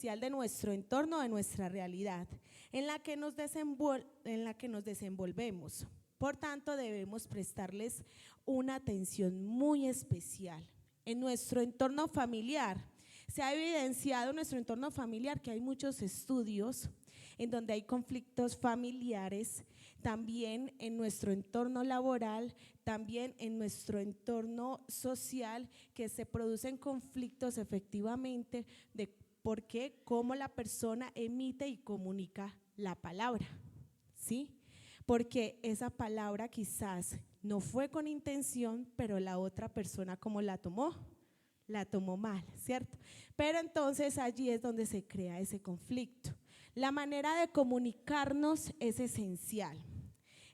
de nuestro entorno, de nuestra realidad, en la que nos desenvolvemos. Por tanto, debemos prestarles una atención muy especial. En nuestro entorno familiar, se ha evidenciado en nuestro entorno familiar que hay muchos estudios en donde hay conflictos familiares, también en nuestro entorno laboral, también en nuestro entorno social, que se producen conflictos efectivamente de por qué, cómo la persona emite y comunica la palabra, ¿sí? Porque esa palabra quizás no fue con intención, pero la otra persona ¿cómo la tomó? La tomó mal, ¿cierto? Pero entonces allí es donde se crea ese conflicto. La manera de comunicarnos es esencial.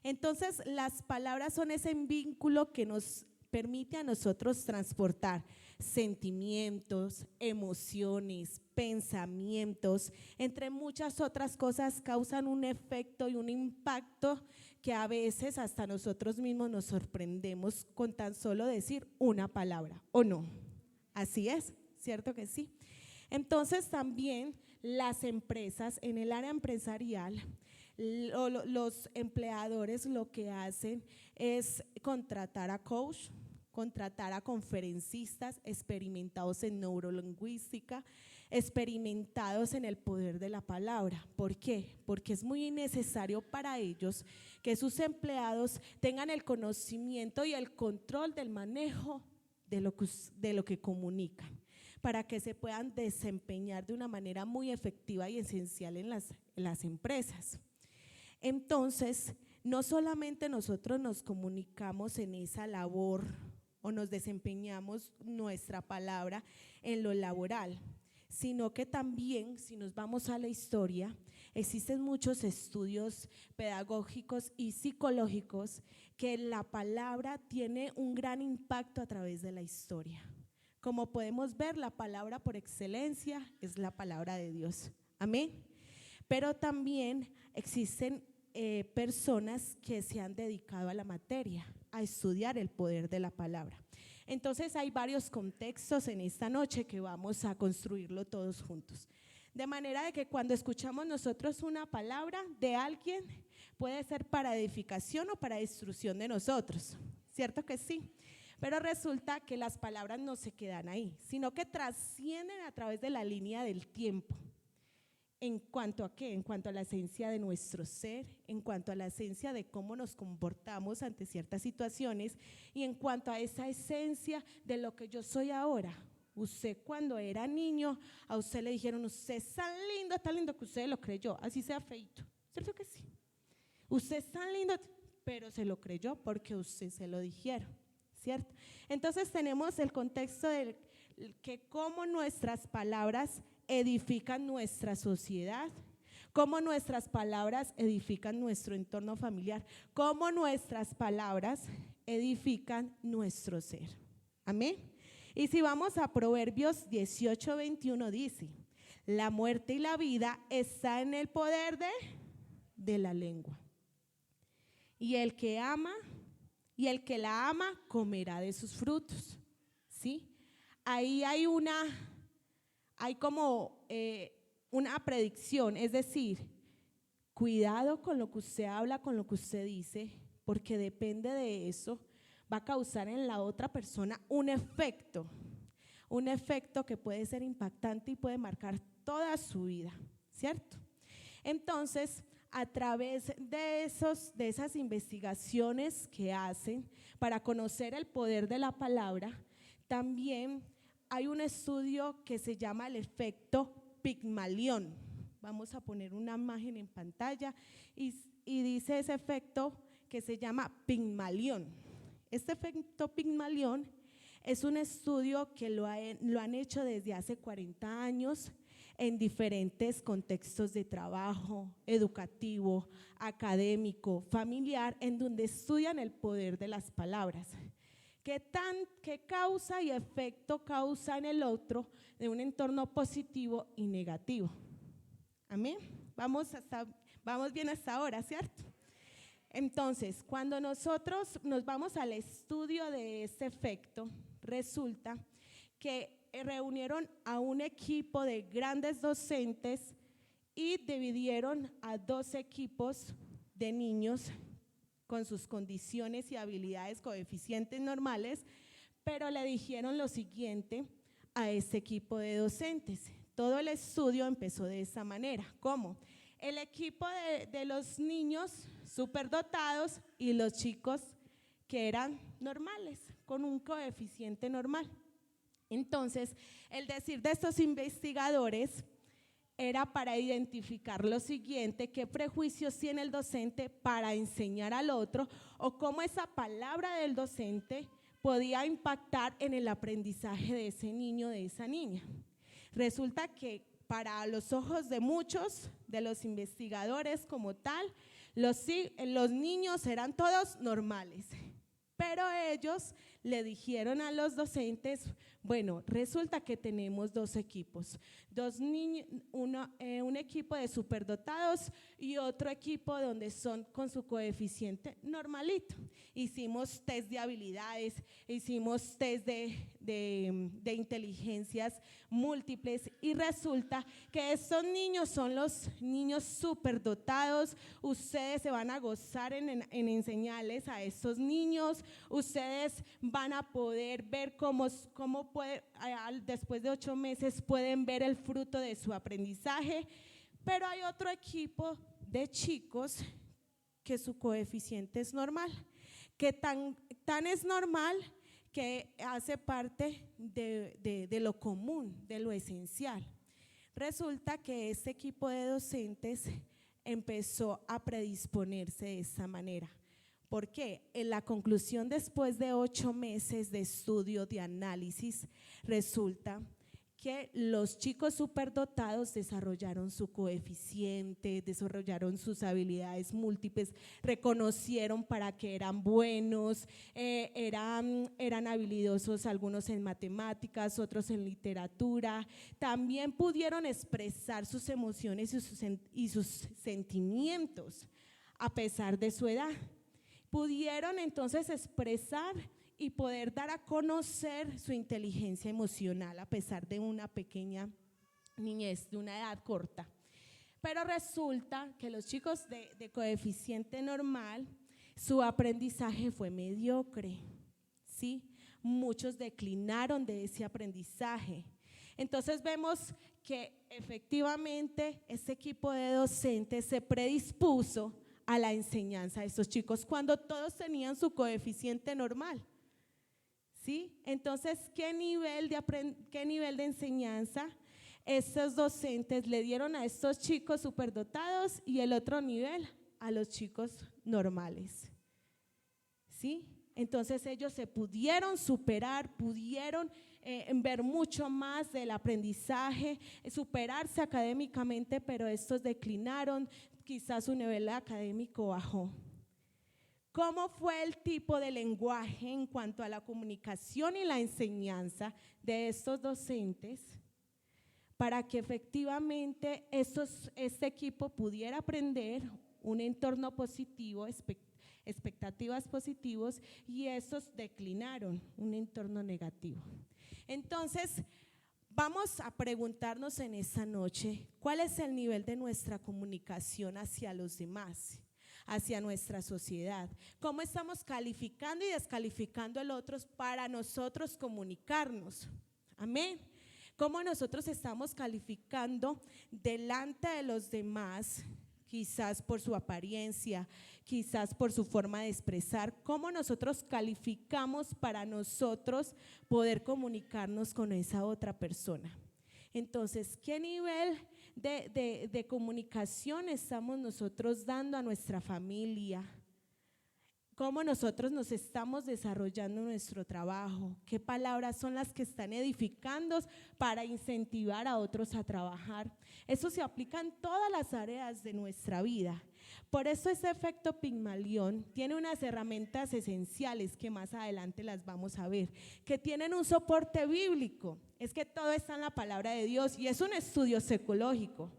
Entonces las palabras son ese vínculo que nos permite a nosotros transportar sentimientos, emociones, pensamientos, entre muchas otras cosas, causan un efecto y un impacto que a veces hasta nosotros mismos nos sorprendemos con tan solo decir una palabra, ¿o no? Así es, ¿cierto que sí? Entonces también las empresas, en el área empresarial, los empleadores lo que hacen es contratar a coach, contratar a conferencistas experimentados en neurolingüística, experimentados en el poder de la palabra. ¿Por qué? Porque es muy necesario para ellos que sus empleados tengan el conocimiento y el control del manejo de lo que comunican, para que se puedan desempeñar de una manera muy efectiva y esencial en las empresas. Entonces, no solamente nosotros nos comunicamos en esa labor o nos desempeñamos nuestra palabra en lo laboral, sino que también, si nos vamos a la historia, existen muchos estudios pedagógicos y psicológicos que la palabra tiene un gran impacto a través de la historia. Como podemos ver, la palabra por excelencia es la palabra de Dios. Amén. Pero también existen personas que se han dedicado a la materia, a estudiar el poder de la palabra. Entonces hay varios contextos en esta noche que vamos a construirlo todos juntos. De manera de que cuando escuchamos nosotros una palabra de alguien, puede ser para edificación o para destrucción de nosotros, ¿cierto que sí? Pero resulta que las palabras no se quedan ahí, sino que trascienden a través de la línea del tiempo. ¿En cuanto a qué? En cuanto a la esencia de nuestro ser, en cuanto a la esencia de cómo nos comportamos ante ciertas situaciones y en cuanto a esa esencia de lo que yo soy ahora. Usted cuando era niño, a usted le dijeron, usted es tan lindo que usted lo creyó, así sea feito, ¿cierto que sí? Usted es tan lindo, pero se lo creyó porque usted se lo dijeron, ¿cierto? Entonces tenemos el contexto de que cómo nuestras palabras edifican nuestra sociedad, cómo nuestras palabras edifican nuestro entorno familiar, cómo nuestras palabras edifican nuestro ser. Amén. Y si vamos a Proverbios 18:21 dice, la muerte y la vida está en el poder de la lengua. Y el que la ama comerá de sus frutos. ¿Sí? Ahí hay como una predicción, es decir, cuidado con lo que usted habla, con lo que usted dice, porque depende de eso, va a causar en la otra persona un efecto que puede ser impactante y puede marcar toda su vida, ¿cierto? Entonces, a través de esas investigaciones que hacen para conocer el poder de la palabra, también hay un estudio que se llama el efecto Pigmalión. Vamos a poner una imagen en pantalla y dice ese efecto que se llama Pigmalión. Este efecto Pigmalión es un estudio que lo han hecho desde hace 40 años en diferentes contextos de trabajo, educativo, académico, familiar, en donde estudian el poder de las palabras. ¿Qué causa y efecto causa en el otro de un entorno positivo y negativo? Amén. Vamos bien hasta ahora, ¿cierto? Entonces, cuando nosotros nos vamos al estudio de este efecto, resulta que reunieron a un equipo de grandes docentes y dividieron a 2 equipos de niños con sus condiciones y habilidades coeficientes normales, pero le dijeron lo siguiente a este equipo de docentes. Todo el estudio empezó de esa manera. ¿Cómo? El equipo de los niños superdotados y los chicos que eran normales, con un coeficiente normal. Entonces, el decir de estos investigadores era para identificar lo siguiente: qué prejuicios tiene el docente para enseñar al otro, o cómo esa palabra del docente podía impactar en el aprendizaje de ese niño, de esa niña. Resulta que para los ojos de muchos de los investigadores como tal, los niños eran todos normales, pero ellos le dijeron a los docentes: bueno, resulta que tenemos 2 equipos, un equipo de superdotados y otro equipo donde son con su coeficiente normalito. Hicimos test de habilidades, hicimos test de inteligencias múltiples y resulta que estos niños son los niños superdotados. Ustedes se van a gozar en enseñarles a estos niños, ustedes van a poder ver cómo después de 8 meses pueden ver el fruto de su aprendizaje. Pero hay otro equipo de chicos que su coeficiente es normal, que tan es normal que hace parte de lo común, de lo esencial. Resulta que este equipo de docentes empezó a predisponerse de esta manera. ¿Por qué? En la conclusión, después de 8 meses de estudio, de análisis, resulta que los chicos superdotados desarrollaron su coeficiente, desarrollaron sus habilidades múltiples, reconocieron para qué eran buenos, eran habilidosos algunos en matemáticas, otros en literatura, también pudieron expresar sus emociones y sus sentimientos a pesar de su edad. Pudieron entonces expresar y poder dar a conocer su inteligencia emocional a pesar de una pequeña niñez, de una edad corta. Pero resulta que los chicos de coeficiente normal, su aprendizaje fue mediocre, ¿sí? Muchos declinaron de ese aprendizaje. Entonces vemos que efectivamente este equipo de docentes se predispuso a la enseñanza de estos chicos cuando todos tenían su coeficiente normal, ¿sí? Entonces, ¿qué nivel de enseñanza estos docentes le dieron a estos chicos superdotados y el otro nivel a los chicos normales? ¿Sí? Entonces ellos se pudieron superar, pudieron ver mucho más del aprendizaje, superarse académicamente, pero estos declinaron, quizás su nivel académico bajó. ¿Cómo fue el tipo de lenguaje en cuanto a la comunicación y la enseñanza de estos docentes para que efectivamente este equipo pudiera aprender un entorno positivo, expectativas positivas, y estos declinaron un entorno negativo? Entonces, vamos a preguntarnos en esta noche, ¿cuál es el nivel de nuestra comunicación hacia los demás, hacia nuestra sociedad? ¿Cómo estamos calificando y descalificando al otro para nosotros comunicarnos? Amén. ¿Cómo nosotros estamos calificando delante de los demás? Quizás por su apariencia, quizás por su forma de expresar. ¿Cómo nosotros calificamos para nosotros poder comunicarnos con esa otra persona? Entonces, ¿qué nivel de comunicación estamos nosotros dando a nuestra familia? ¿Cómo nosotros nos estamos desarrollando nuestro trabajo? ¿Qué palabras son las que están edificando para incentivar a otros a trabajar? Eso se aplica en todas las áreas de nuestra vida. Por eso ese efecto Pigmalión tiene unas herramientas esenciales que más adelante las vamos a ver, que tienen un soporte bíblico. Es que todo está en la palabra de Dios y es un estudio psicológico,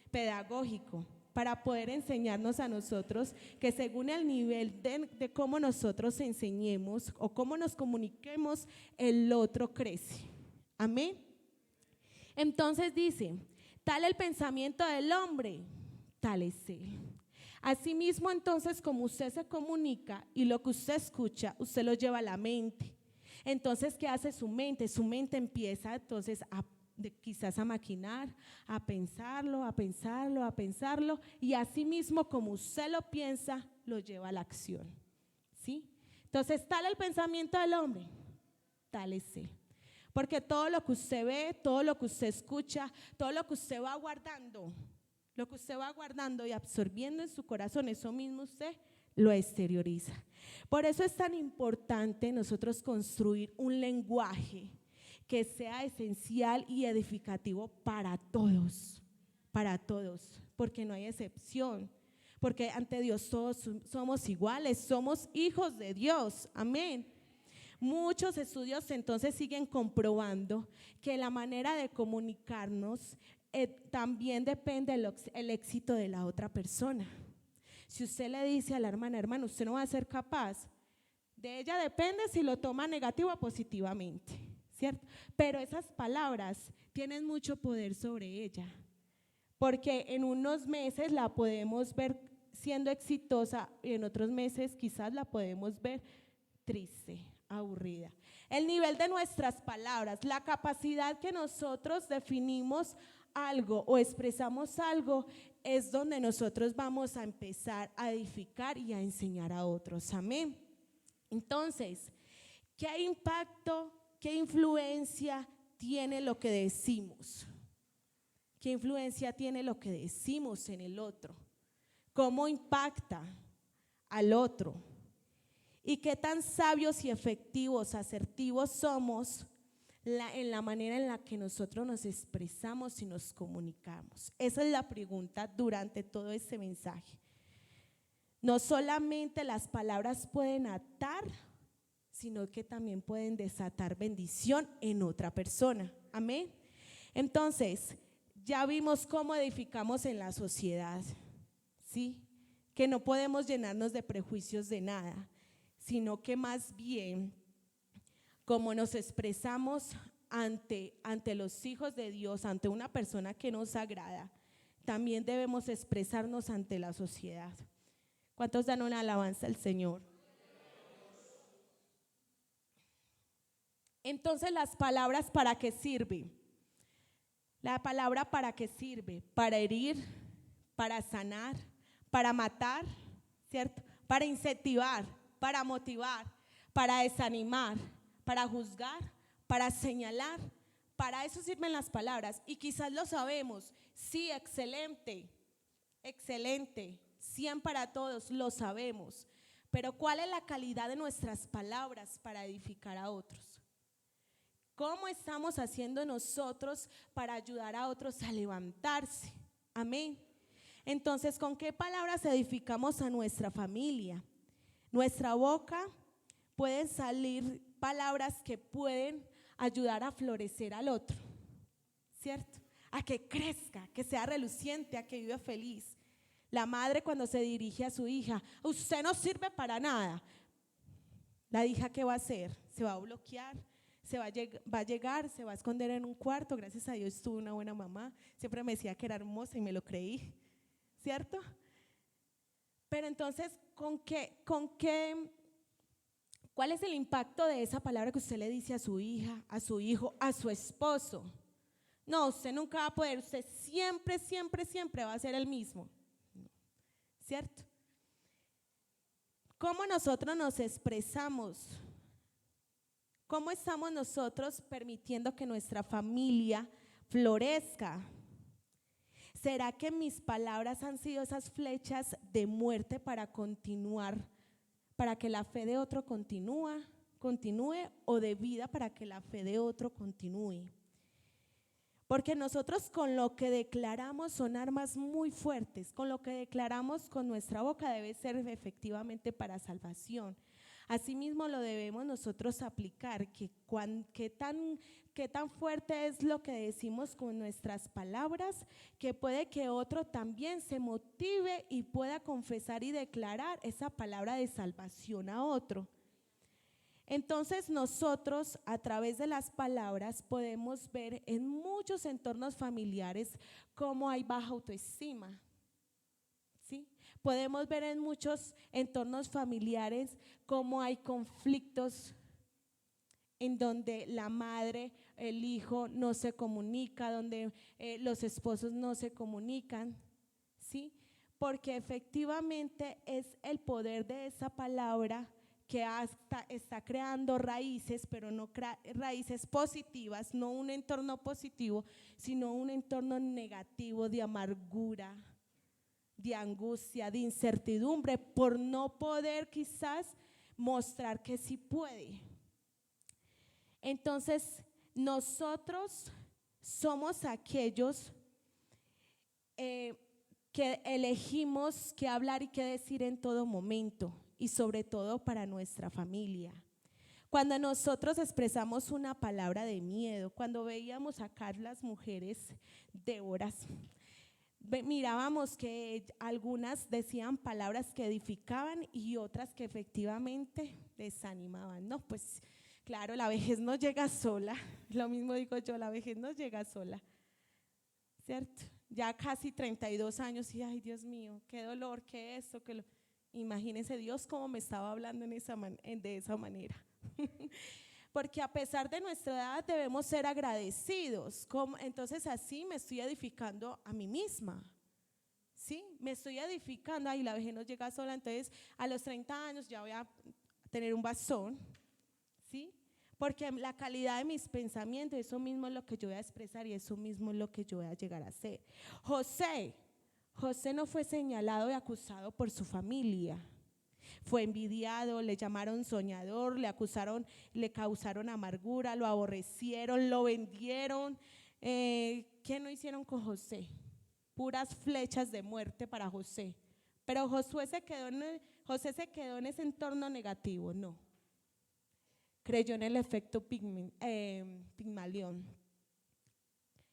pedagógico, para poder enseñarnos a nosotros que según el nivel de cómo nosotros enseñemos o cómo nos comuniquemos, el otro crece. Amén. Entonces dice, tal el pensamiento del hombre, tal es él. Asimismo, entonces, como usted se comunica y lo que usted escucha, usted lo lleva a la mente. Entonces, ¿qué hace su mente? Su mente empieza entonces quizás a maquinar, a pensarlo, a pensarlo, a pensarlo, y asimismo, como usted lo piensa, lo lleva a la acción. ¿Sí? Entonces, tal el pensamiento del hombre, tal es él. Porque todo lo que usted ve, todo lo que usted escucha, todo lo que usted va guardando, lo que usted va guardando y absorbiendo en su corazón, eso mismo usted lo exterioriza. Por eso es tan importante nosotros construir un lenguaje que sea esencial y edificativo para todos, porque no hay excepción, porque ante Dios todos somos iguales, somos hijos de Dios, amén. Muchos estudios entonces siguen comprobando que la manera de comunicarnos también depende del éxito de la otra persona. Si usted le dice a la hermana, hermano, usted no va a ser capaz, de ella depende si lo toma negativo o positivamente, ¿cierto? Pero esas palabras tienen mucho poder sobre ella, porque en unos meses la podemos ver siendo exitosa y en otros meses quizás la podemos ver triste, aburrida. El nivel de nuestras palabras, la capacidad que nosotros definimos algo o expresamos algo, es donde nosotros vamos a empezar a edificar y a enseñar a otros, amén. Entonces, ¿qué impacto, qué influencia tiene lo que decimos? ¿Qué influencia tiene lo que decimos en el otro? ¿Cómo impacta al otro? ¿Y qué tan sabios y efectivos, asertivos somos en la manera en la que nosotros nos expresamos y nos comunicamos? Esa es la pregunta durante todo este mensaje. No solamente las palabras pueden atar, sino que también pueden desatar bendición en otra persona. Amén. Entonces, ya vimos cómo edificamos en la sociedad, ¿sí? Que no podemos llenarnos de prejuicios de nada, sino que más bien, como nos expresamos ante los hijos de Dios, ante una persona que nos agrada, también debemos expresarnos ante la sociedad. ¿Cuántos dan una alabanza al Señor? Entonces, las palabras, ¿para qué sirven? La palabra, ¿para qué sirve? Para herir, para sanar, para matar, ¿cierto? Para incentivar, para motivar, para desanimar, para juzgar, para señalar. Para eso sirven las palabras. Y quizás lo sabemos. Sí, excelente, excelente. 100 para todos, lo sabemos. Pero ¿cuál es la calidad de nuestras palabras para edificar a otros? ¿Cómo estamos haciendo nosotros para ayudar a otros a levantarse? Amén. Entonces, ¿con qué palabras edificamos a nuestra familia? Nuestra boca pueden salir palabras que pueden ayudar a florecer al otro, ¿cierto? A que crezca, que sea reluciente, a que viva feliz. La madre, cuando se dirige a su hija, usted no sirve para nada. La hija, ¿qué va a hacer? Se va a bloquear, va a llegar, se va a esconder en un cuarto. Gracias a Dios tuve una buena mamá, siempre me decía que era hermosa y me lo creí, ¿cierto? Pero entonces, ¿cuál es el impacto de esa palabra que usted le dice a su hija, a su hijo, a su esposo? No, usted nunca va a poder, usted siempre, siempre, siempre va a ser el mismo, ¿cierto? ¿Cómo nosotros nos expresamos? ¿Cómo estamos nosotros permitiendo que nuestra familia florezca? ¿Será que mis palabras han sido esas flechas de muerte para continuar, para que la fe de otro continúe, o de vida para que la fe de otro continúe? Porque nosotros con lo que declaramos son armas muy fuertes, con lo que declaramos con nuestra boca debe ser efectivamente para salvación. Asimismo lo debemos nosotros aplicar, qué tan fuerte es lo que decimos con nuestras palabras, que puede que otro también se motive y pueda confesar y declarar esa palabra de salvación a otro. Entonces nosotros a través de las palabras podemos ver en muchos entornos familiares cómo hay baja autoestima, ¿sí? Podemos ver en muchos entornos familiares cómo hay conflictos en donde la madre, el hijo no se comunica, donde los esposos no se comunican, ¿sí? Porque efectivamente es el poder de esa palabra que hasta está creando raíces, pero no raíces positivas, no un entorno positivo, sino un entorno negativo de amargura, de angustia, de incertidumbre, por no poder quizás mostrar que sí puede. Entonces, nosotros somos aquellos que elegimos qué hablar y qué decir en todo momento, y sobre todo para nuestra familia. Cuando nosotros expresamos una palabra de miedo, cuando veíamos acá las mujeres Déboras, mirábamos que algunas decían palabras que edificaban y otras que efectivamente desanimaban. No, pues claro, la vejez no llega sola, lo mismo digo yo, la vejez no llega sola, ¿cierto? Ya casi 32 años y ay Dios mío, qué dolor, qué esto, qué lo… Imagínense Dios cómo me estaba hablando de esa manera. Porque a pesar de nuestra edad debemos ser agradecidos. Entonces así me estoy edificando a mí misma. ¿Sí? Me estoy edificando, ay, la vejez no llega sola, entonces a los 30 años ya voy a tener un bastón. ¿Sí? Porque la calidad de mis pensamientos, eso mismo es lo que yo voy a expresar y eso mismo es lo que yo voy a llegar a ser. José no fue señalado y acusado por su familia. Fue envidiado, le llamaron soñador, le acusaron, le causaron amargura, lo aborrecieron, lo vendieron. ¿Qué no hicieron con José? Puras flechas de muerte para José. Pero José se quedó en ese entorno negativo, no. Creyó en el efecto Pigmalión.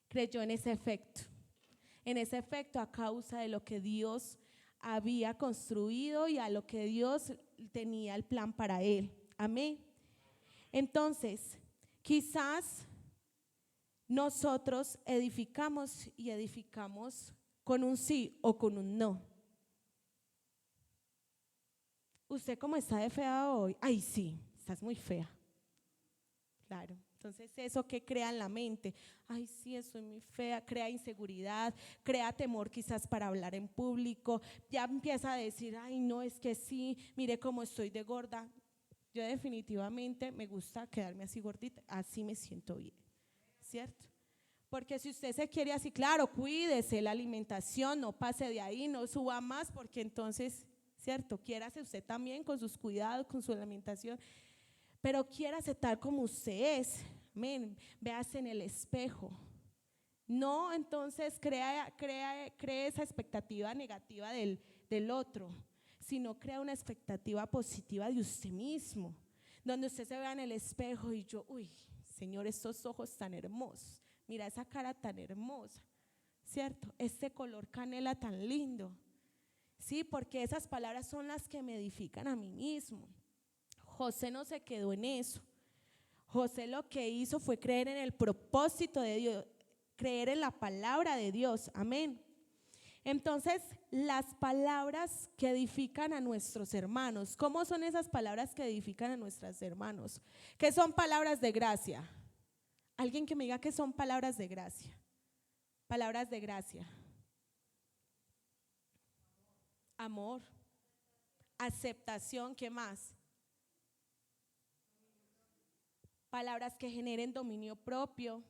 Creyó en ese efecto a causa de lo que Dios había construido y a lo que Dios tenía el plan para él. Amén. Entonces, quizás nosotros edificamos con un sí o con un no. ¿Usted cómo está de fea hoy? Ay, sí, estás muy fea. Claro. Entonces eso que crea en la mente, ay sí, estoy muy fea, crea inseguridad, crea temor quizás para hablar en público, ya empieza a decir, ay no, es que sí, mire cómo estoy de gorda. Yo definitivamente me gusta quedarme así gordita, así me siento bien, ¿cierto? Porque si usted se quiere así, claro, cuídese la alimentación, no pase de ahí, no suba más, porque entonces, ¿cierto? Quiérase usted también con sus cuidados, con su alimentación. Pero quiérase tal como usted es, amén, véase en el espejo. No, entonces cree esa expectativa negativa del otro, sino crea una expectativa positiva de usted mismo, donde usted se vea en el espejo y yo, uy, Señor, estos ojos tan hermosos, mira esa cara tan hermosa, ¿cierto? Este color canela tan lindo, sí, porque esas palabras son las que me edifican a mí mismo. José no se quedó en eso. José lo que hizo fue creer en el propósito de Dios, creer en la palabra de Dios. Amén. Entonces, las palabras que edifican a nuestros hermanos, ¿cómo son esas palabras que edifican a nuestros hermanos? ¿Qué son palabras de gracia? Alguien que me diga que son palabras de gracia. Palabras de gracia. Amor. Aceptación, ¿qué más? Palabras que generen dominio propio.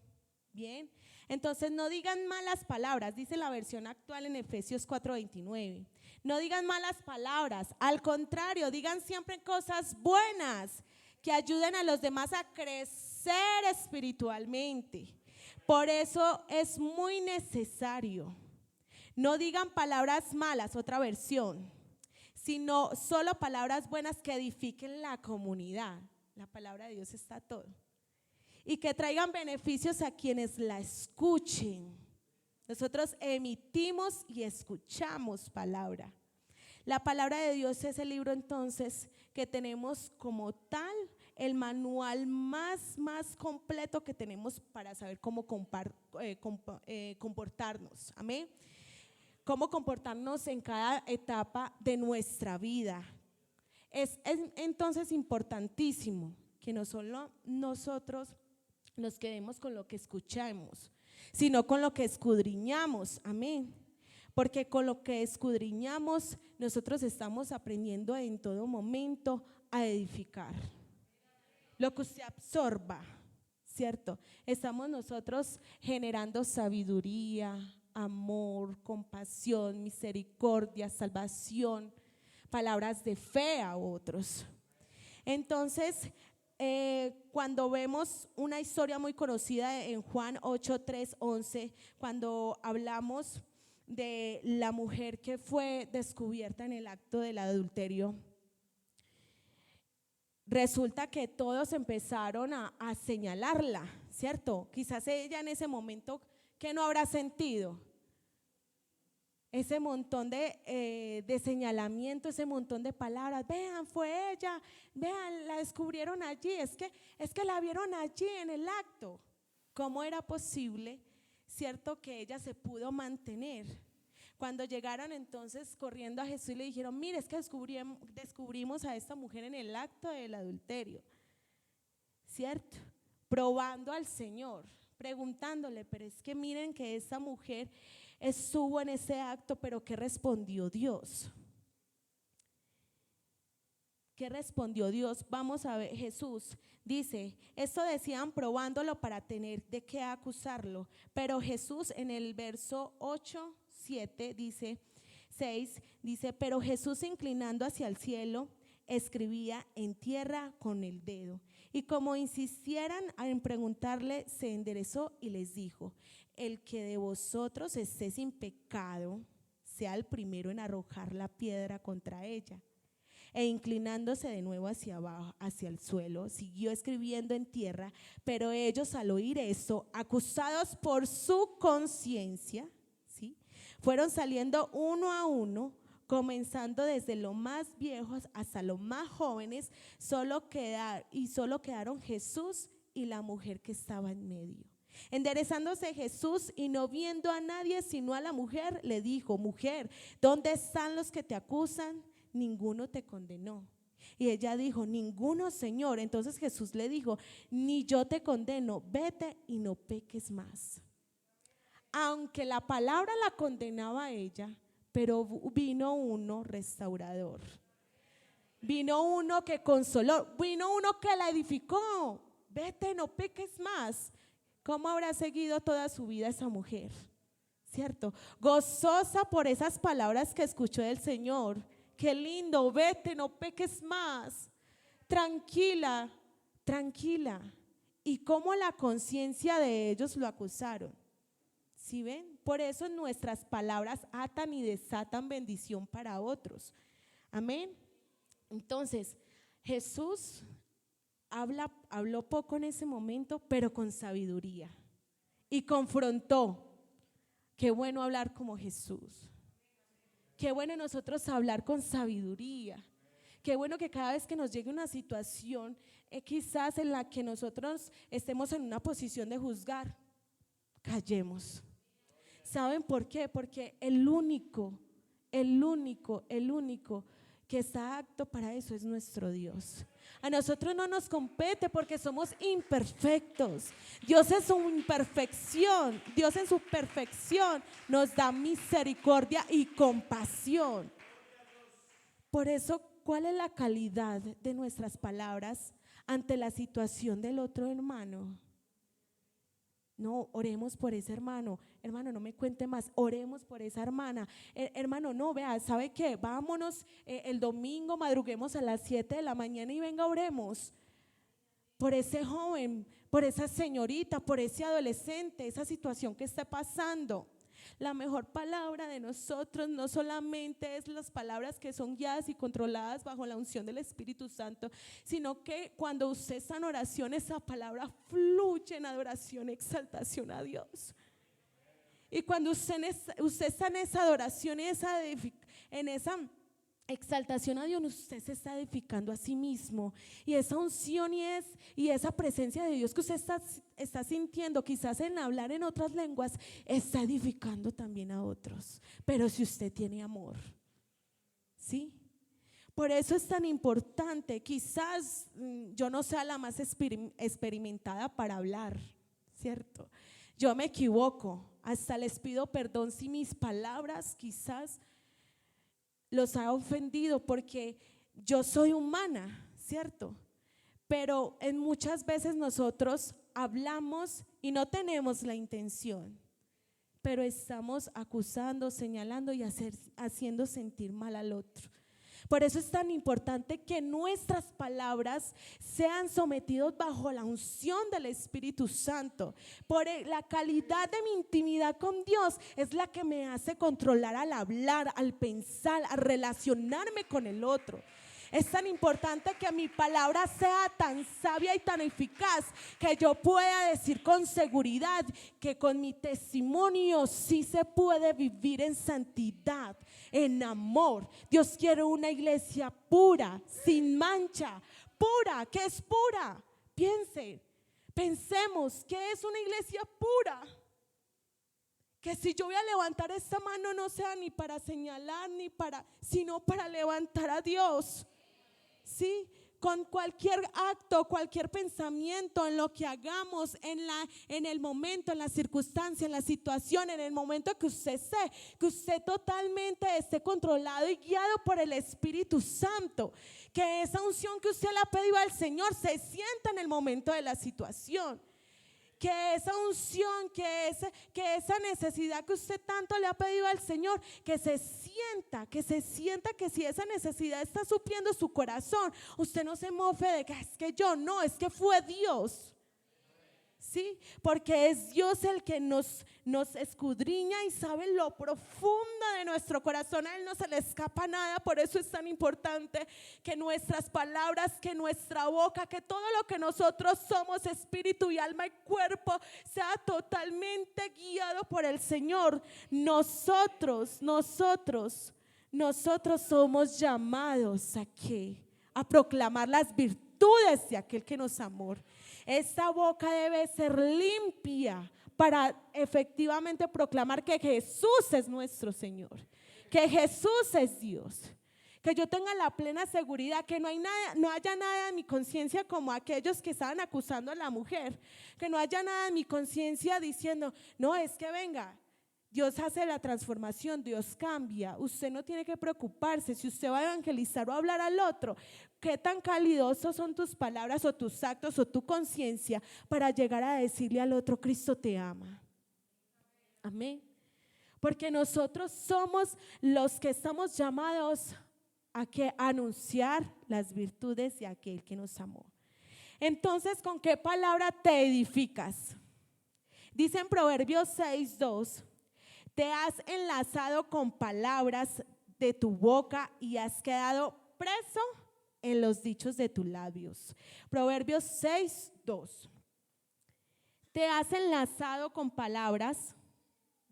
Bien, entonces no digan malas palabras, dice la versión actual en Efesios 4:29. No digan malas palabras, al contrario, digan siempre cosas buenas que ayuden a los demás a crecer espiritualmente. Por eso es muy necesario. No digan palabras malas, otra versión, sino solo palabras buenas que edifiquen la comunidad. La palabra de Dios está todo. Y que traigan beneficios a quienes la escuchen. Nosotros emitimos y escuchamos palabra. La palabra de Dios es el libro entonces que tenemos como tal el manual más completo que tenemos para saber cómo comportarnos. Amén. Cómo comportarnos en cada etapa de nuestra vida. Es entonces importantísimo que no solo nosotros nos quedemos con lo que escuchamos, sino con lo que escudriñamos. Amén. Porque con lo que escudriñamos nosotros estamos aprendiendo en todo momento a edificar. Lo que usted absorba, ¿cierto? Estamos nosotros generando sabiduría, amor, compasión, misericordia, salvación, palabras de fe a otros. Entonces, cuando vemos una historia muy conocida en Juan 8, 3, 11, cuando hablamos de la mujer que fue descubierta en el acto del adulterio, resulta que todos empezaron a señalarla, ¿cierto? Quizás ella en ese momento, ¿qué no habrá sentido? Ese montón de señalamiento, ese montón de palabras, vean, fue ella, vean, la descubrieron allí, es que la vieron allí en el acto. ¿Cómo era posible, cierto, que ella se pudo mantener? Cuando llegaron entonces corriendo a Jesús y le dijeron, mire, es que descubrimos a esta mujer en el acto del adulterio, ¿cierto? Probando al Señor, preguntándole, pero es que miren que esta mujer estuvo en ese acto, pero ¿qué respondió Dios? ¿Qué respondió Dios? Vamos a ver, Jesús dice, esto decían probándolo para tener de qué acusarlo, pero Jesús en el verso 8, 7 dice, 6 dice, pero Jesús inclinando hacia el cielo, escribía en tierra con el dedo, y como insistieran en preguntarle, se enderezó y les dijo, el que de vosotros esté sin pecado, sea el primero en arrojar la piedra contra ella. E inclinándose de nuevo hacia abajo, hacia el suelo, siguió escribiendo en tierra, pero ellos al oír esto, acusados por su conciencia, ¿sí?, fueron saliendo uno a uno, comenzando desde los más viejos hasta los más jóvenes, solo quedaron Jesús y la mujer que estaba en medio. Enderezándose Jesús y no viendo a nadie sino a la mujer, le dijo, mujer, ¿dónde están los que te acusan? Ninguno te condenó. Y ella dijo, ninguno, Señor. Entonces Jesús le dijo, ni yo te condeno, vete y no peques más. Aunque la palabra la condenaba a ella, pero vino uno restaurador, vino uno que consoló, vino uno que la edificó. Vete, no peques más. ¿Cómo habrá seguido toda su vida esa mujer? ¿Cierto? Gozosa por esas palabras que escuchó del Señor. Qué lindo, vete, no peques más. Tranquila, tranquila. Y cómo la conciencia de ellos lo acusaron. ¿Sí ven? Por eso nuestras palabras atan y desatan bendición para otros. Amén. Entonces, Jesús habló poco en ese momento, pero con sabiduría. Y confrontó. Qué bueno hablar como Jesús. Qué bueno nosotros hablar con sabiduría. Qué bueno que cada vez que nos llegue una situación, quizás en la que nosotros estemos en una posición de juzgar, callemos. ¿Saben por qué? Porque el único que está apto para eso es nuestro Dios. A nosotros no nos compete porque somos imperfectos. Dios es su imperfección. Dios en su perfección nos da misericordia y compasión. Por eso, ¿cuál es la calidad de nuestras palabras ante la situación del otro hermano? No, oremos por ese hermano. Hermano, no me cuente más. Oremos por esa hermana. Hermano, no, vea, ¿sabe qué? Vámonos el domingo, madruguemos a las 7 de la mañana y venga, oremos por ese joven, por esa señorita, por ese adolescente, esa situación que está pasando. La mejor palabra de nosotros no solamente es las palabras que son guiadas y controladas bajo la unción del Espíritu Santo, sino que cuando usted está en oración, esa palabra fluye en adoración, exaltación a Dios. Y cuando usted está en esa adoración, en esa exaltación a Dios, usted se está edificando a sí mismo. Y esa unción y esa presencia de Dios que usted está sintiendo, quizás en hablar en otras lenguas, está edificando también a otros. Pero si usted tiene amor, ¿sí? Por eso es tan importante. Quizás yo no sea la más experimentada para hablar, ¿cierto? Yo me equivoco, hasta les pido perdón si mis palabras quizás los ha ofendido, porque yo soy humana, ¿cierto? Pero en muchas veces nosotros hablamos y no tenemos la intención, pero estamos acusando, señalando y haciendo sentir mal al otro. Por eso es tan importante que nuestras palabras sean sometidos bajo la unción del Espíritu Santo. Por la calidad de mi intimidad con Dios es la que me hace controlar al hablar, al pensar, a relacionarme con el otro. Es tan importante que mi palabra sea tan sabia y tan eficaz que yo pueda decir con seguridad que con mi testimonio sí se puede vivir en santidad, en amor. Dios quiere una iglesia pura, sin mancha, pura. ¿Qué es pura? Pensemos, ¿qué es una iglesia pura? Que si yo voy a levantar esta mano no sea ni para señalar sino para levantar a Dios. Sí, con cualquier acto, cualquier pensamiento, en lo que hagamos, en el momento, en la circunstancia, en la situación, en el momento que usted totalmente esté controlado y guiado por el Espíritu Santo, que esa unción que usted le ha pedido al Señor se sienta en el momento de la situación. Que esa unción, que esa necesidad que usted tanto le ha pedido al Señor, que se sienta que si esa necesidad está supliendo su corazón, usted no se mofe de que es que yo no, es que fue Dios. Sí, porque es Dios el que nos escudriña y sabe lo profundo de nuestro corazón. A Él no se le escapa nada. Por eso es tan importante que nuestras palabras, que nuestra boca, que todo lo que nosotros somos, espíritu y alma y cuerpo, sea totalmente guiado por el Señor. Nosotros somos llamados ¿a qué? A proclamar las virtudes de aquel que nos amó. Esta boca debe ser limpia para efectivamente proclamar que Jesús es nuestro Señor, que Jesús es Dios. Que yo tenga la plena seguridad que no haya nada en mi conciencia como aquellos que estaban acusando a la mujer, que no haya nada en mi conciencia diciendo, no, es que venga, Dios hace la transformación, Dios cambia. Usted no tiene que preocuparse si usted va a evangelizar o a hablar al otro. ¿Qué tan calidosos son tus palabras o tus actos o tu conciencia para llegar a decirle al otro, Cristo te ama? Amén. Porque nosotros somos los que estamos llamados a anunciar las virtudes de aquel que nos amó. Entonces, ¿con qué palabra te edificas? Dice en Proverbios 6:2. Te has enlazado con palabras de tu boca y has quedado preso en los dichos de tus labios. Proverbios 6:2. Te has enlazado con palabras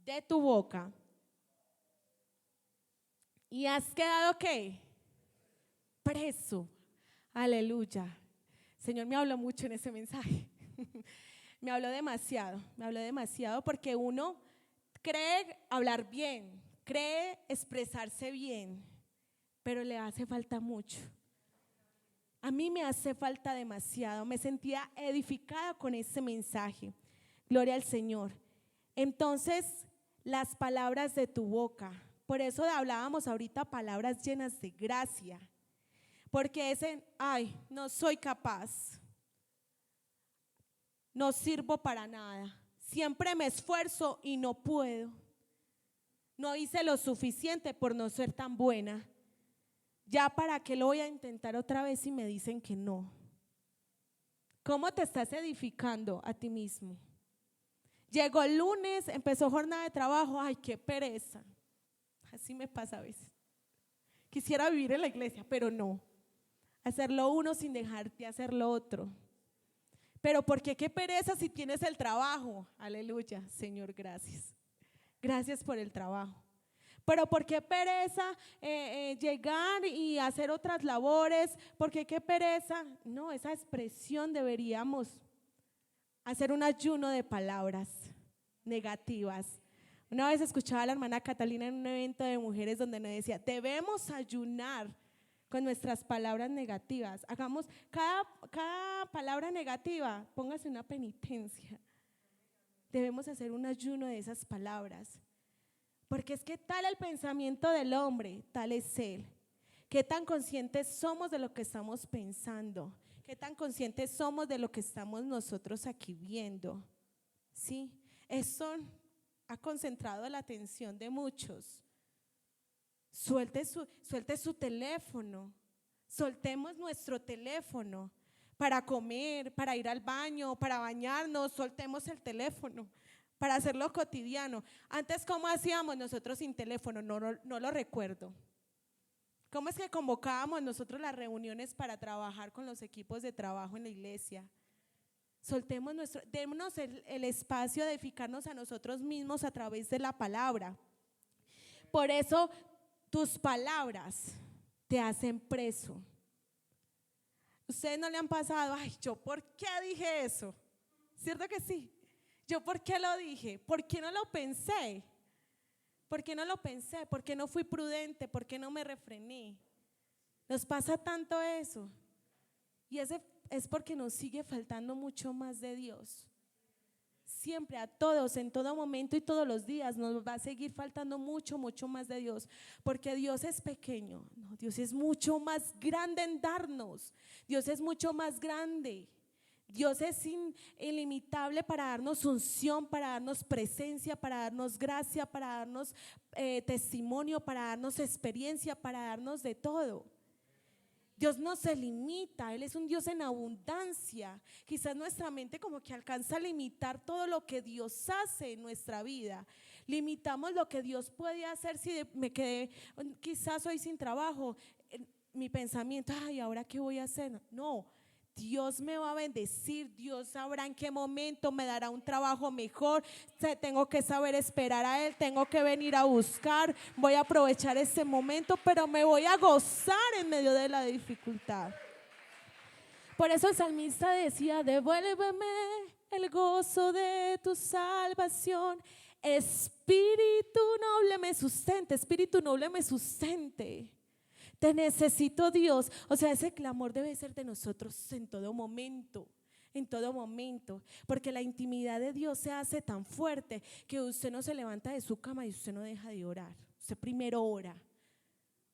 de tu boca y has quedado ¿qué? Preso. Aleluya. El Señor me habló mucho en ese mensaje. Me habló demasiado porque uno cree hablar bien, cree expresarse bien, pero le hace falta mucho. A mí me hace falta demasiado. Me sentía edificada con ese mensaje. Gloria al Señor. Entonces, las palabras de tu boca. Por eso hablábamos ahorita palabras llenas de gracia. Porque no soy capaz. No sirvo para nada. Siempre me esfuerzo y no puedo. No hice lo suficiente por no ser tan buena. Ya para qué lo voy a intentar otra vez si me dicen que no. ¿Cómo te estás edificando a ti mismo? Llegó el lunes, empezó jornada de trabajo, ay, qué pereza. Así me pasa a veces. Quisiera vivir en la iglesia, pero no. Hacerlo uno sin dejar de hacer lo otro. Pero ¿por qué pereza si tienes el trabajo? Aleluya, Señor, gracias. Gracias por el trabajo. Pero ¿por qué pereza llegar y hacer otras labores? ¿Por qué qué pereza? No, esa expresión deberíamos hacer un ayuno de palabras negativas. Una vez escuchaba a la hermana Catalina en un evento de mujeres donde nos decía, debemos ayunar con nuestras palabras negativas. Hagamos cada palabra negativa, póngase una penitencia. Debemos hacer un ayuno de esas palabras. Porque es que tal el pensamiento del hombre, tal es él. ¿Qué tan conscientes somos de lo que estamos pensando? ¿Qué tan conscientes somos de lo que estamos nosotros aquí viendo? Sí, eso ha concentrado la atención de muchos. Suelte su teléfono, soltemos nuestro teléfono para comer, para ir al baño, para bañarnos, soltemos el teléfono para hacerlo cotidiano. Antes, ¿cómo hacíamos nosotros sin teléfono? No lo recuerdo. ¿Cómo es que convocábamos nosotros las reuniones para trabajar con los equipos de trabajo en la iglesia? Démonos el espacio de edificarnos a nosotros mismos a través de la palabra. Por eso tus palabras te hacen preso. ¿Ustedes no le han pasado? Ay, ¿yo por qué dije eso? ¿Cierto que sí? ¿Yo por qué lo dije? ¿Por qué no lo pensé? ¿Por qué no lo pensé? ¿Por qué no fui prudente? ¿Por qué no me refrené? Nos pasa tanto eso. Y ese es porque nos sigue faltando mucho más de Dios. Siempre, a todos, en todo momento y todos los días nos va a seguir faltando mucho más de Dios, porque Dios es pequeño, no, Dios es mucho más grande en darnos. Dios es mucho más grande. Dios es ilimitable para darnos unción, para darnos presencia, para darnos gracia, para darnos testimonio, para darnos experiencia, para darnos de todo. Dios no se limita, Él es un Dios en abundancia. Quizás nuestra mente como que alcanza a limitar todo lo que Dios hace en nuestra vida. Limitamos lo que Dios puede hacer. Si me quedé, quizás hoy sin trabajo, mi pensamiento, ay, ¿ahora qué voy a hacer? No, Dios me va a bendecir, Dios sabrá en qué momento me dará un trabajo mejor. Tengo que saber esperar a Él, tengo que venir a buscar, voy a aprovechar ese momento, pero me voy a gozar en medio de la dificultad. Por eso el salmista decía, devuélveme el gozo de tu salvación, espíritu noble me sustente, espíritu noble me sustente. Te necesito, Dios. O sea, ese clamor debe ser de nosotros en todo momento, porque la intimidad de Dios se hace tan fuerte que usted no se levanta de su cama y usted no deja de orar. Usted primero ora.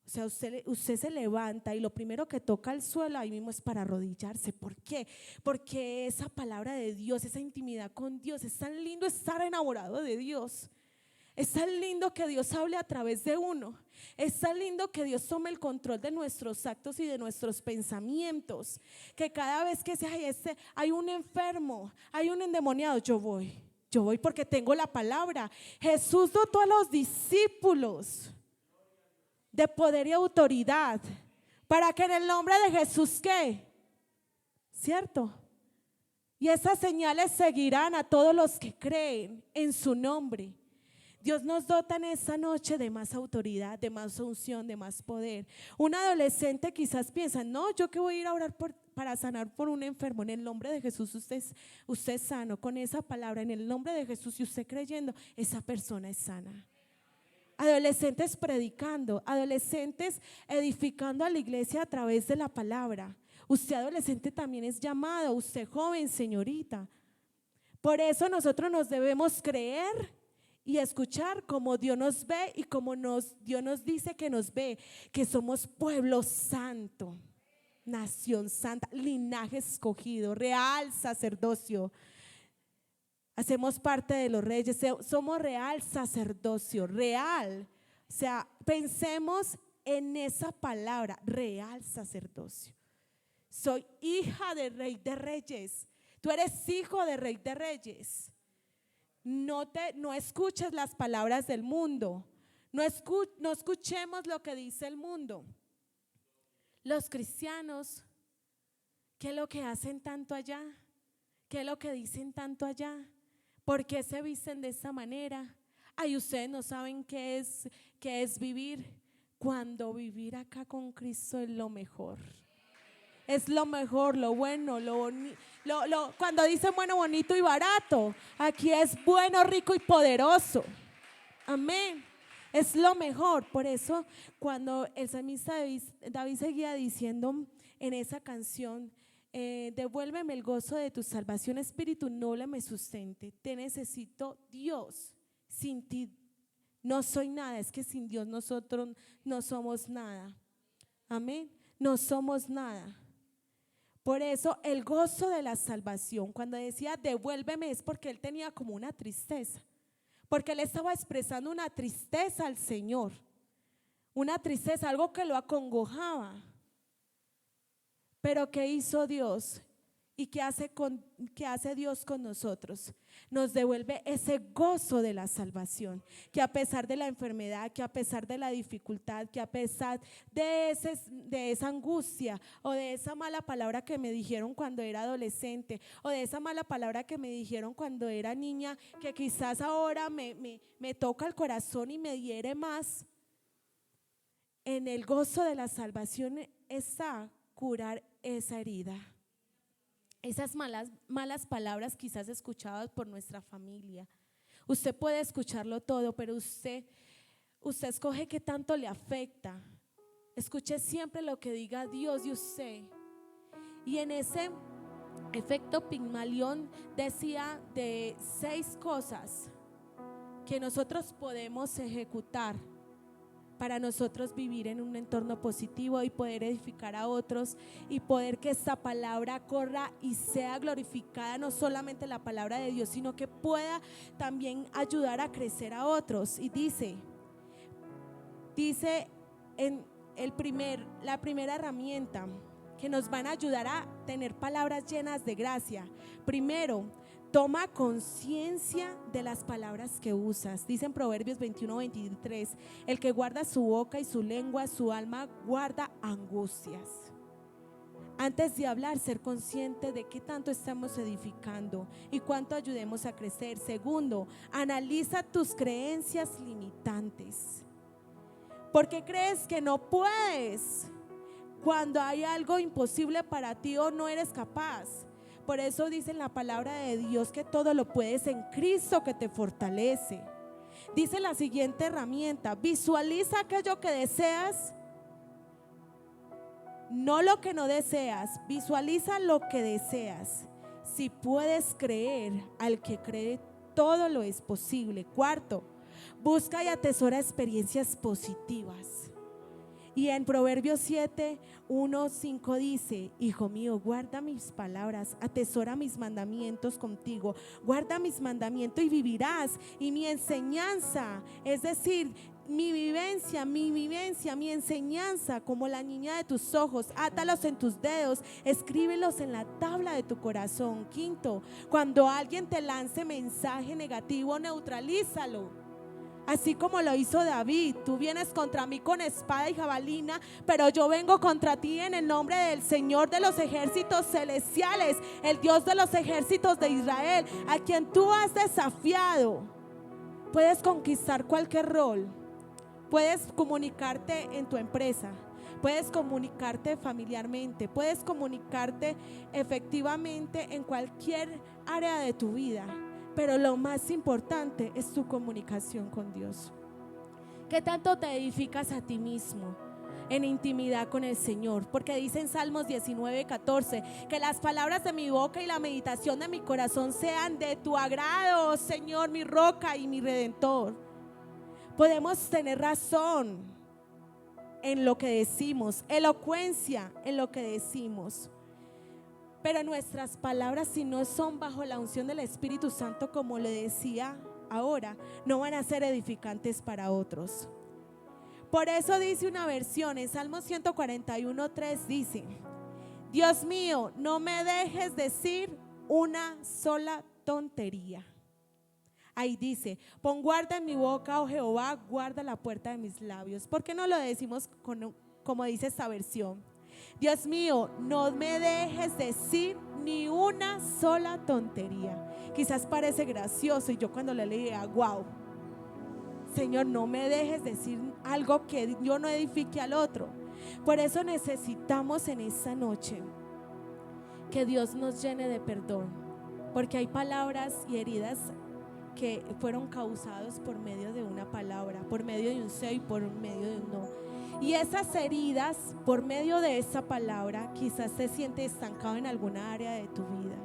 O sea, usted se levanta y lo primero que toca el suelo ahí mismo es para arrodillarse. ¿Por qué? Porque esa palabra de Dios, esa intimidad con Dios, es tan lindo estar enamorado de Dios. Es tan lindo que Dios hable a través de uno. Es tan lindo que Dios tome el control de nuestros actos y de nuestros pensamientos. Que cada vez que hay un enfermo, hay un endemoniado, yo voy porque tengo la palabra. Jesús dotó a los discípulos de poder y autoridad para que en el nombre de Jesús, ¿qué? ¿Cierto? Y esas señales seguirán a todos los que creen en su nombre. Dios nos dota en esta noche de más autoridad, de más unción, de más poder. Un adolescente quizás piensa, no, yo que voy a ir a orar para sanar por un enfermo. En el nombre de Jesús usted es sano. Con esa palabra, en el nombre de Jesús, y usted creyendo, esa persona es sana. Adolescentes predicando, adolescentes edificando a la iglesia a través de la palabra. Usted adolescente también es llamado, usted joven, señorita. Por eso nosotros nos debemos creer y escuchar como Dios nos ve y como Dios nos dice que nos ve, que somos pueblo santo, nación santa, linaje escogido, real sacerdocio. Hacemos parte de los reyes, somos real sacerdocio, real. O sea, pensemos en esa palabra, real sacerdocio. Soy hija del Rey de Reyes, tú eres hijo del Rey de Reyes. No escuches las palabras del mundo, no escuchemos lo que dice el mundo. Los cristianos, ¿qué es lo que hacen tanto allá? ¿Qué es lo que dicen tanto allá? ¿Por qué se visten de esta manera? Ay, ustedes no saben qué es vivir, cuando vivir acá con Cristo es lo mejor. Es lo mejor, lo bueno, cuando dicen bueno, bonito y barato, aquí es bueno, rico y poderoso. Amén. Es lo mejor. Por eso cuando el salmista David seguía diciendo en esa canción, devuélveme el gozo de tu salvación, espíritu noble me sustente. Te necesito, Dios. Sin ti no soy nada. Es que sin Dios nosotros no somos nada. Amén. No somos nada. Por eso el gozo de la salvación, cuando decía devuélveme, es porque él tenía como una tristeza, porque él estaba expresando una tristeza al Señor, una tristeza, algo que lo acongojaba. Pero ¿qué hizo Dios? ¿Y qué hace Dios con nosotros? Nos devuelve ese gozo de la salvación, que a pesar de la enfermedad, que a pesar de la dificultad, que a pesar de esa angustia o de esa mala palabra que me dijeron cuando era adolescente, o de esa mala palabra que me dijeron cuando era niña, que quizás ahora me toca el corazón y me hiere más, en el gozo de la salvación está curar esa herida. Esas malas palabras quizás escuchadas por nuestra familia. Usted puede escucharlo todo, pero usted escoge qué tanto le afecta. Escuche siempre lo que diga Dios de usted. Y en ese efecto Pigmalión decía de 6 cosas que nosotros podemos ejecutar para nosotros vivir en un entorno positivo y poder edificar a otros y poder que esta palabra corra y sea glorificada, no solamente la palabra de Dios, sino que pueda también ayudar a crecer a otros. Y dice en la primera herramienta que nos van a ayudar a tener palabras llenas de gracia. Primero, toma conciencia de las palabras que usas. Dice en Proverbios 21:23, el que guarda su boca y su lengua, su alma guarda angustias. Antes de hablar, ser consciente de qué tanto estamos edificando y cuánto ayudemos a crecer. Segundo, analiza tus creencias limitantes. ¿Por qué crees que no puedes cuando hay algo imposible para ti o no eres capaz? Por eso dice en la palabra de Dios que todo lo puedes en Cristo que te fortalece. Dice la siguiente herramienta: visualiza aquello que deseas, no lo que no deseas, visualiza lo que deseas. Si puedes creer, al que cree todo lo es posible. Cuarto, busca y atesora experiencias positivas. Y en Proverbios 7:1-5 dice: hijo mío, guarda mis palabras, atesora mis mandamientos contigo, guarda mis mandamientos y vivirás. Y mi enseñanza, es decir, mi vivencia, mi enseñanza, como la niña de tus ojos, átalos en tus dedos, escríbelos en la tabla de tu corazón. Quinto, cuando alguien te lance mensaje negativo, neutralízalo. Así como lo hizo David: tú vienes contra mí con espada y jabalina, pero yo vengo contra ti en el nombre del Señor de los ejércitos celestiales, el Dios de los ejércitos de Israel, a quien tú has desafiado. Puedes conquistar cualquier rol, puedes comunicarte en tu empresa, puedes comunicarte familiarmente, puedes comunicarte efectivamente en cualquier área de tu vida. Pero lo más importante es tu comunicación con Dios. ¿Qué tanto te edificas a ti mismo en intimidad con el Señor? Porque dice en Salmos 19:14 que las palabras de mi boca y la meditación de mi corazón sean de tu agrado, Señor, mi roca y mi redentor. Podemos tener razón en lo que decimos, elocuencia en lo que decimos, pero nuestras palabras, si no son bajo la unción del Espíritu Santo, como le decía ahora, no van a ser edificantes para otros. Por eso dice una versión en Salmo 141:3, dice: Dios mío, no me dejes decir una sola tontería. Ahí dice: pon guarda en mi boca, oh Jehová, guarda la puerta de mis labios. ¿Por qué no lo decimos como dice esta versión? Dios mío, no me dejes decir ni una sola tontería. Quizás parece gracioso y yo cuando le leía, wow. Señor, no me dejes decir algo que yo no edifique al otro. Por eso necesitamos en esta noche que Dios nos llene de perdón, porque hay palabras y heridas que fueron causados por medio de una palabra, por medio de un sí y por medio de un no. Y esas heridas, por medio de esa palabra, quizás te sientes estancado en alguna área de tu vida.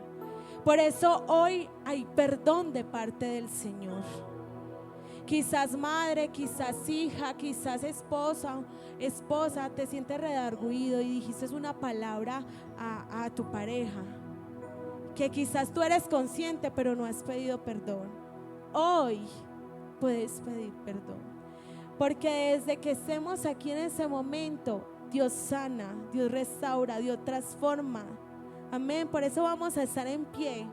Por eso hoy hay perdón de parte del Señor. Quizás madre, quizás hija, quizás esposa, te sientes redarguido y dijiste una palabra a tu pareja, que quizás tú eres consciente pero no has pedido perdón. Hoy puedes pedir perdón, porque desde que estemos aquí en ese momento, Dios sana, Dios restaura, Dios transforma. Amén. Por eso vamos a estar en pie.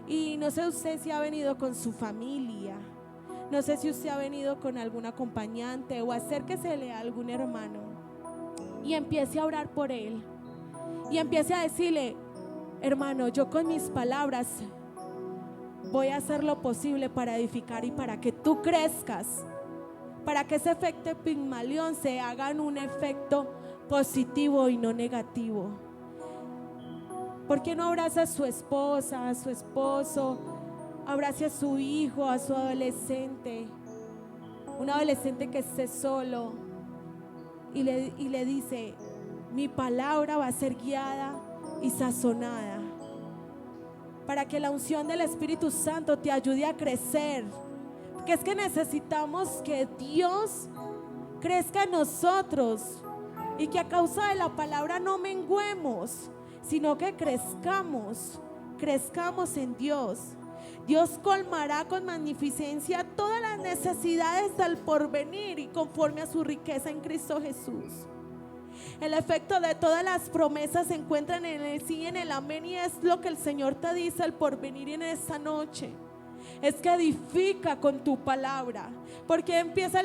Y no sé usted si ha venido con su familia, no sé si usted ha venido con algún acompañante, o acérquesele a algún hermano y empiece a orar por él y empiece a decirle: hermano, yo con mis palabras voy a hacer lo posible para edificar y para que tú crezcas, para que ese efecto Pigmalión se haga en un efecto positivo y no negativo. ¿Por qué no abraza a su esposa, a su esposo? Abrace a su hijo, a su adolescente, un adolescente que esté solo, y le dice: mi palabra va a ser guiada y sazonada para que la unción del Espíritu Santo te ayude a crecer. Porque es que necesitamos que Dios crezca en nosotros y que a causa de la palabra no menguemos, sino que crezcamos en Dios. Dios colmará con magnificencia todas las necesidades del porvenir y conforme a su riqueza en Cristo Jesús. El efecto de todas las promesas se encuentran en el sí y en el amén, y es lo que el Señor te dice al porvenir en esta noche. Es que edifica con tu palabra. ¿Por qué no empieza a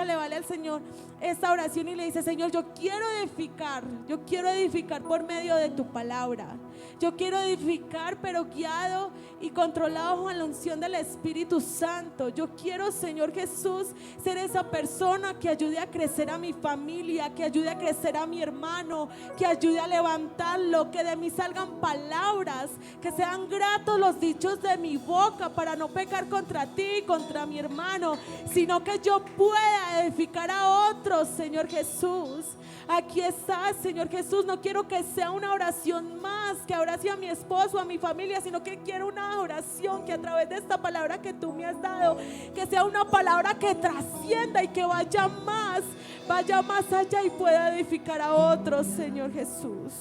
elevarle al Señor esta oración y le dice: Señor, yo quiero edificar por medio de tu palabra. Yo quiero edificar, pero guiado y controlado con la unción del Espíritu Santo. Yo quiero, Señor Jesús, ser esa persona que ayude a crecer a mi familia, que ayude a crecer a mi hermano, que ayude a levantarlo, que de mí salgan palabras, que sean gratos los dichos de mi boca, para no pecar contra ti, contra mi hermano, sino que yo pueda edificar a otros, Señor Jesús. Aquí estás, Señor Jesús. No quiero que sea una oración más, que abrace a mi esposo, a mi familia, sino que quiero una oración que a través de esta palabra que tú me has dado, que sea una palabra que trascienda y que vaya más allá y pueda edificar a otros, Señor Jesús.